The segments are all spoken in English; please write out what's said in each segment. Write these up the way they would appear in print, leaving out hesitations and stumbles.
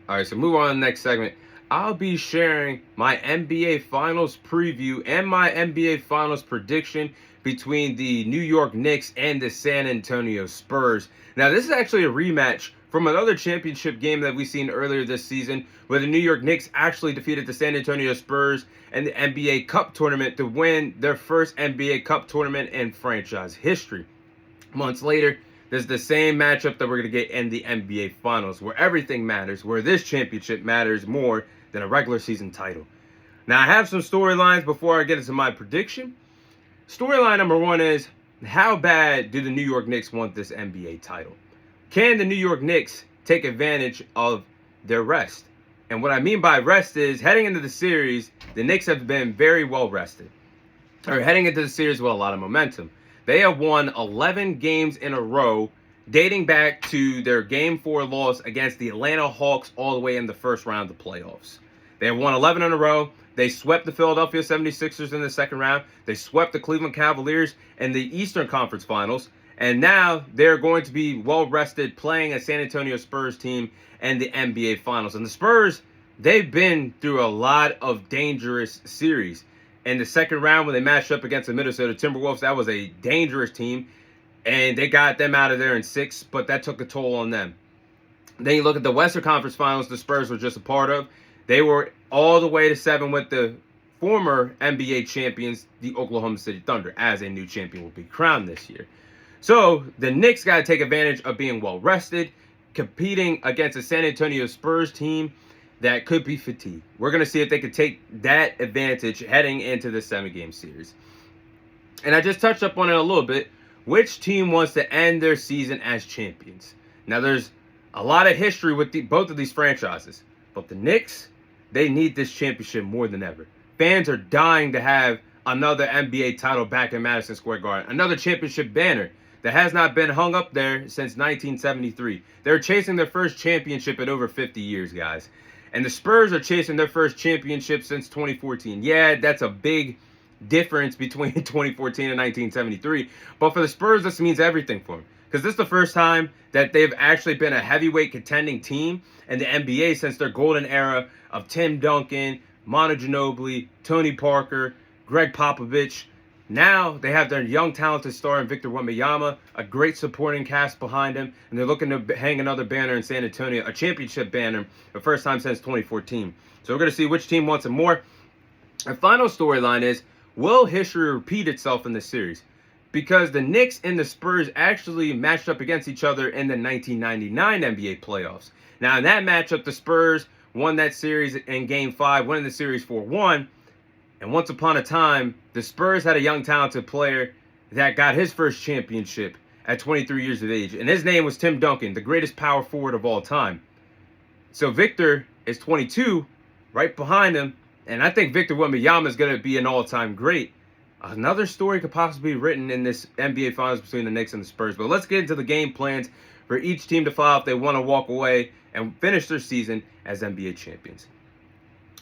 All right, so move on to the next segment. I'll be sharing my NBA Finals preview and my NBA Finals prediction between the New York Knicks and the San Antonio Spurs. Now, this is actually a rematch from another championship game that we've seen earlier this season, where the New York Knicks actually defeated the San Antonio Spurs in the NBA Cup tournament to win their first NBA Cup tournament in franchise history. Months later, there's the same matchup that we're going to get in the NBA Finals, where everything matters, where this championship matters more than a regular season title. Now, I have some storylines before I get into my prediction. Storyline number one is, how bad do the New York Knicks want this NBA title? Can the New York Knicks take advantage of their rest? And what I mean by rest is, heading into the series, the Knicks have been very well rested. Or heading into the series with a lot of momentum. They have won 11 games in a row, dating back to their Game 4 loss against the Atlanta Hawks all the way in the first round of the playoffs. They have won 11 in a row. They swept the Philadelphia 76ers in the second round. They swept the Cleveland Cavaliers in the Eastern Conference Finals. And now they're going to be well-rested playing a San Antonio Spurs team in the NBA Finals. And the Spurs, they've been through a lot of dangerous series. In the second round, when they matched up against the Minnesota Timberwolves, that was a dangerous team. And they got them out of there in 6, but that took a toll on them. Then you look at the Western Conference Finals the Spurs were just a part of. They were all the way to 7 with the former NBA champions, the Oklahoma City Thunder, as a new champion will be crowned this year. So the Knicks got to take advantage of being well-rested, competing against a San Antonio Spurs team that could be fatigued. We're going to see if they can take that advantage heading into the 7-game series. And I just touched up on it a little bit. Which team wants to end their season as champions? Now, there's a lot of history with both of these franchises. But the Knicks, they need this championship more than ever. Fans are dying to have another NBA title back in Madison Square Garden. Another championship banner that has not been hung up there since 1973. They're chasing their first championship in over 50 years, guys. And the Spurs are chasing their first championship since 2014. Yeah, that's a big difference between 2014 and 1973. But for the Spurs, this means everything for them. Because this is the first time that they've actually been a heavyweight contending team in the NBA since their golden era of Tim Duncan, Manu Ginobili, Tony Parker, Greg Popovich. Now they have their young, talented star in Victor Wembanyama, a great supporting cast behind him, and they're looking to hang another banner in San Antonio, a championship banner, the first time since 2014. So we're going to see which team wants it more. Our final storyline is, will history repeat itself in this series? Because the Knicks and the Spurs actually matched up against each other in the 1999 NBA playoffs. Now, in that matchup, the Spurs won that series in Game 5, winning the series 4-1. And once upon a time, the Spurs had a young, talented player that got his first championship at 23 years of age. And his name was Tim Duncan, the greatest power forward of all time. So Victor is 22, right behind him. And I think Victor Wembanyama is going to be an all-time great. Another story could possibly be written in this NBA Finals between the Knicks and the Spurs. But let's get into the game plans for each team to file if they want to walk away and finish their season as NBA champions.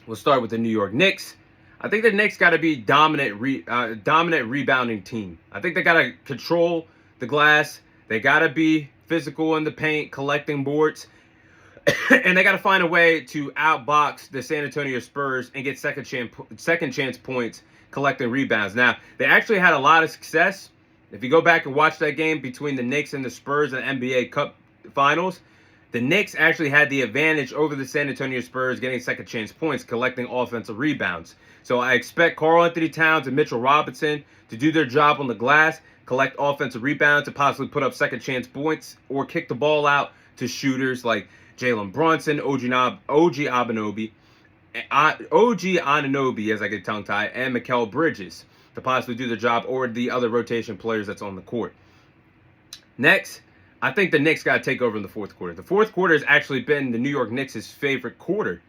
We'll start with the New York Knicks. I think the Knicks got to be dominant rebounding team. I think they got to control the glass. They got to be physical in the paint, collecting boards. And they got to find a way to outbox the San Antonio Spurs and get second chance points collecting rebounds. Now, they actually had a lot of success. If you go back and watch that game between the Knicks and the Spurs in the NBA Cup Finals, the Knicks actually had the advantage over the San Antonio Spurs getting second chance points, collecting offensive rebounds. So I expect Karl Anthony Towns and Mitchell Robinson to do their job on the glass, collect offensive rebounds, and possibly put up second chance points or kick the ball out to shooters like Jalen Brunson, OG Anunoby, as I get tongue-tied, and Mikal Bridges to possibly do the job, or the other rotation players that's on the court. Next, I think the Knicks got to take over in the fourth quarter. The fourth quarter has actually been the New York Knicks' favorite quarter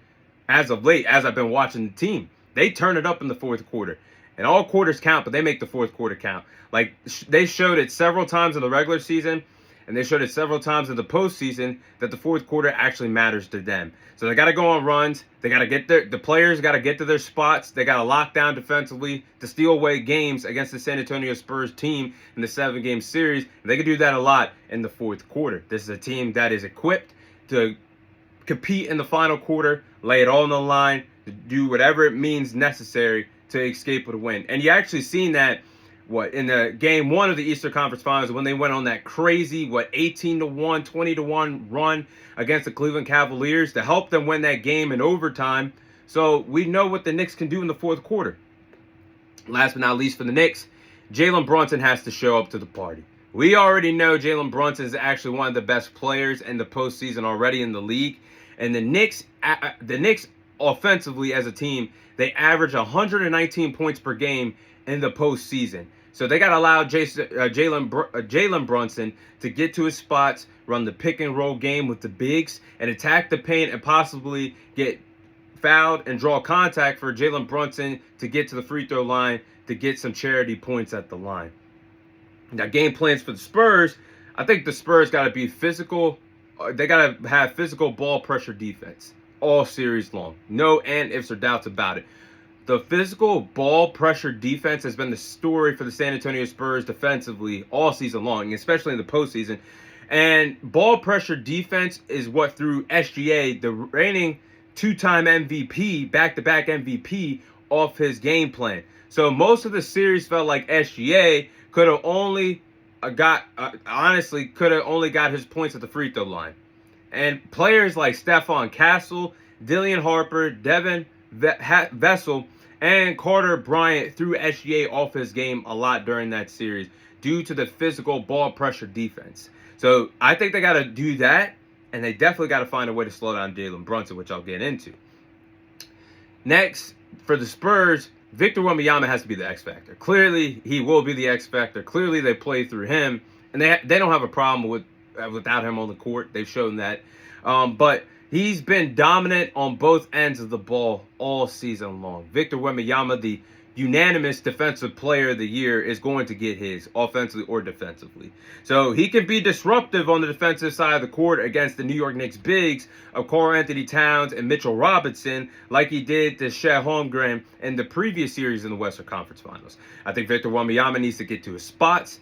as of late, as I've been watching the team. They turn it up in the fourth quarter. And all quarters count, but they make the fourth quarter count. Like, they showed it several times in the regular season, and they showed it several times in the postseason that the fourth quarter actually matters to them. So they got to go on runs. They got to get the players got to get to their spots. They got to lock down defensively to steal away games against the San Antonio Spurs team in the 7-game series. And they can do that a lot in the fourth quarter. This is a team that is equipped to compete in the final quarter, lay it all on the line, do whatever it means necessary to escape with a win. And you actually seen that in the game one of the Eastern Conference Finals when they went on that crazy 18-1, 20-1 run against the Cleveland Cavaliers to help them win that game in overtime. So we know what the Knicks can do in the fourth quarter. Last but not least for the Knicks, Jalen Brunson has to show up to the party. We already know Jalen Brunson is actually one of the best players in the postseason already in the league. And the Knicks offensively as a team, they average 119 points per game in the postseason. So they got to allow Jalen Brunson to get to his spots, run the pick and roll game with the bigs, and attack the paint and possibly get fouled and draw contact for Jalen Brunson to get to the free throw line to get some charity points at the line. Now, game plans for the Spurs, I think the Spurs got to be physical. They got to have physical ball pressure defense all series long. No and ifs or doubts about it. The physical ball pressure defense has been the story for the San Antonio Spurs defensively all season long, especially in the postseason. And ball pressure defense is what threw SGA, the reigning two-time MVP, back-to-back MVP, off his game plan. So most of the series felt like SGA could have only got his points at the free throw line. And players like Stephon Castle, Dillian Harper, Devin Vessel, and Carter Bryant threw SGA off his game a lot during that series due to the physical ball pressure defense. So I think they got to do that, and they definitely got to find a way to slow down Jalen Brunson, which I'll get into. Next, for the Spurs, Victor Wembanyama has to be the X factor. Clearly, he will be the X factor. Clearly, they play through him, and they don't have a problem without him on the court. They've shown that. But he's been dominant on both ends of the ball all season long. Victor Wembanyama, the unanimous defensive player of the year, is going to get his offensively or defensively. So he can be disruptive on the defensive side of the court against the New York Knicks bigs of Karl-Anthony Towns and Mitchell Robinson, like he did to Chet Holmgren in the previous series in the Western Conference Finals. I think Victor Wembanyama needs to get to his spots,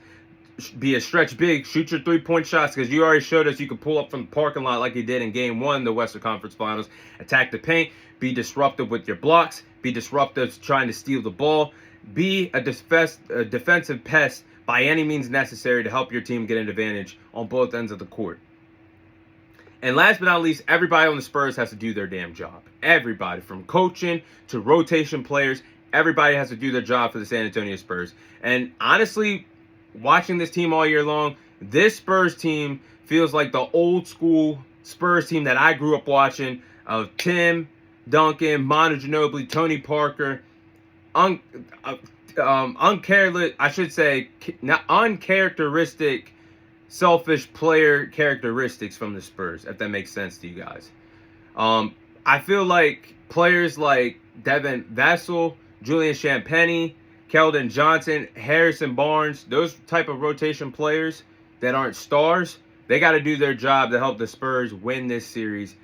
be a stretch big, shoot your three-point shots, because you already showed us you could pull up from the parking lot like you did in Game 1 the Western Conference Finals, attack the paint, be disruptive with your blocks, be disruptive trying to steal the ball, be a defensive pest by any means necessary to help your team get an advantage on both ends of the court. And last but not least, everybody on the Spurs has to do their damn job. Everybody, from coaching to rotation players, everybody has to do their job for the San Antonio Spurs. And honestly, watching this team all year long, this Spurs team feels like the old school Spurs team that I grew up watching of Tim Duncan, Manu Ginobili, Tony Parker, uncharacteristic, selfish player characteristics from the Spurs, if that makes sense to you guys. I feel like players like Devin Vassell, Julian Champagnie, Keldon Johnson, Harrison Barnes, those type of rotation players that aren't stars, they got to do their job to help the Spurs win this series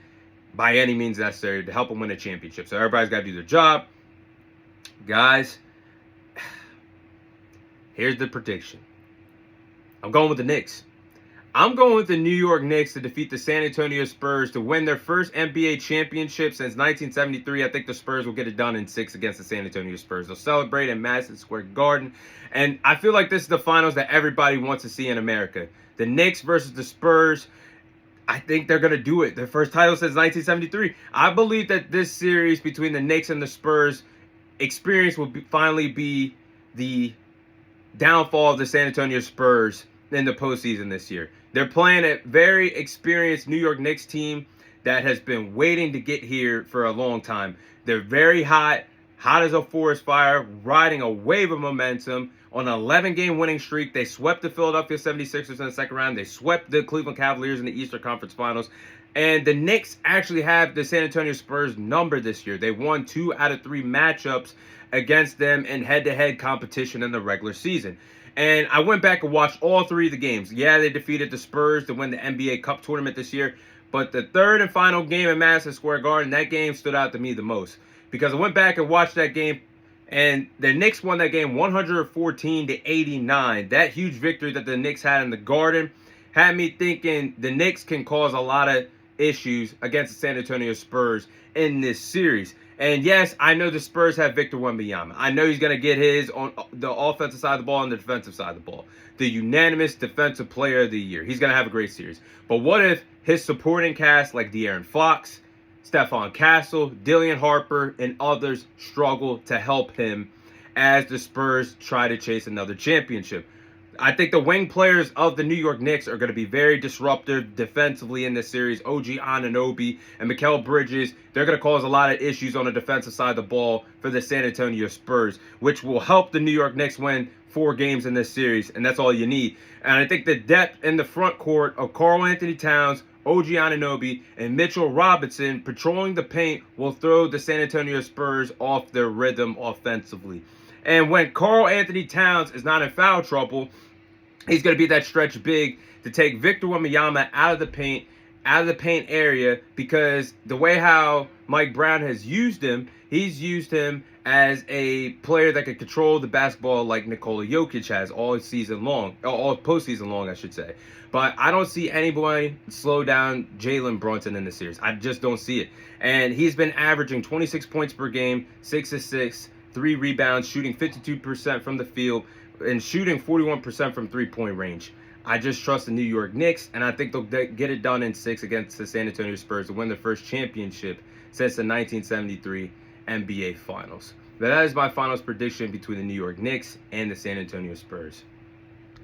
by any means necessary to help them win a championship. So everybody's got to do their job. Guys, here's the prediction. I'm going with the Knicks. I'm going with the New York Knicks to defeat the San Antonio Spurs to win their first NBA championship since 1973. I think the Spurs will get it done in 6 against the San Antonio Spurs. They'll celebrate in Madison Square Garden. And I feel like this is the finals that everybody wants to see in America. The Knicks versus the Spurs. I think they're going to do it. Their first title since 1973. I believe that this series between the Knicks and the Spurs experience will finally be the downfall of the San Antonio Spurs in the postseason this year. They're playing a very experienced New York Knicks team that has been waiting to get here for a long time. They're very hot as a forest fire, riding a wave of momentum on an 11-game winning streak. They swept the Philadelphia 76ers in the second round. They swept the Cleveland Cavaliers in the Eastern Conference Finals. And the Knicks actually have the San Antonio Spurs number this year. They won 2 out of 3 matchups against them in head-to-head competition in the regular season. And I went back and watched all 3 of the games. Yeah, they defeated the Spurs to win the NBA Cup tournament this year. But the third and final game in Madison Square Garden, that game stood out to me the most. Because I went back and watched that game, and the Knicks won that game 114-89. That huge victory that the Knicks had in the Garden had me thinking the Knicks can cause a lot of issues against the San Antonio Spurs in this series. And yes, I know the Spurs have Victor Wembanyama. I know he's going to get his on the offensive side of the ball and the defensive side of the ball. The unanimous defensive player of the year. He's going to have a great series. But what if his supporting cast like De'Aaron Fox, Stephon Castle, Dillian Harper, and others struggle to help him as the Spurs try to chase another championship? I think the wing players of the New York Knicks are going to be very disruptive defensively in this series. OG Anunoby and Mikal Bridges, they're going to cause a lot of issues on the defensive side of the ball for the San Antonio Spurs, which will help the New York Knicks win 4 games in this series, and that's all you need. And I think the depth in the front court of Karl-Anthony Towns, OG Anunoby, and Mitchell Robinson patrolling the paint will throw the San Antonio Spurs off their rhythm offensively. And when Karl-Anthony Towns is not in foul trouble, he's going to be that stretch big to take Victor Wembanyama out of the paint area, because the way how Mike Brown has used him, he's used him as a player that can control the basketball like Nikola Jokic has all postseason long, I should say. But I don't see anybody slow down Jalen Brunson in the series. I just don't see it. And he's been averaging 26 points per game, 6 assists, 3 rebounds, shooting 52% from the field, and shooting 41% from three-point range. I just trust the New York Knicks, and I think they'll get it done in 6 against the San Antonio Spurs to win their first championship since the 1973 NBA Finals. But that is my finals prediction between the New York Knicks and the San Antonio Spurs.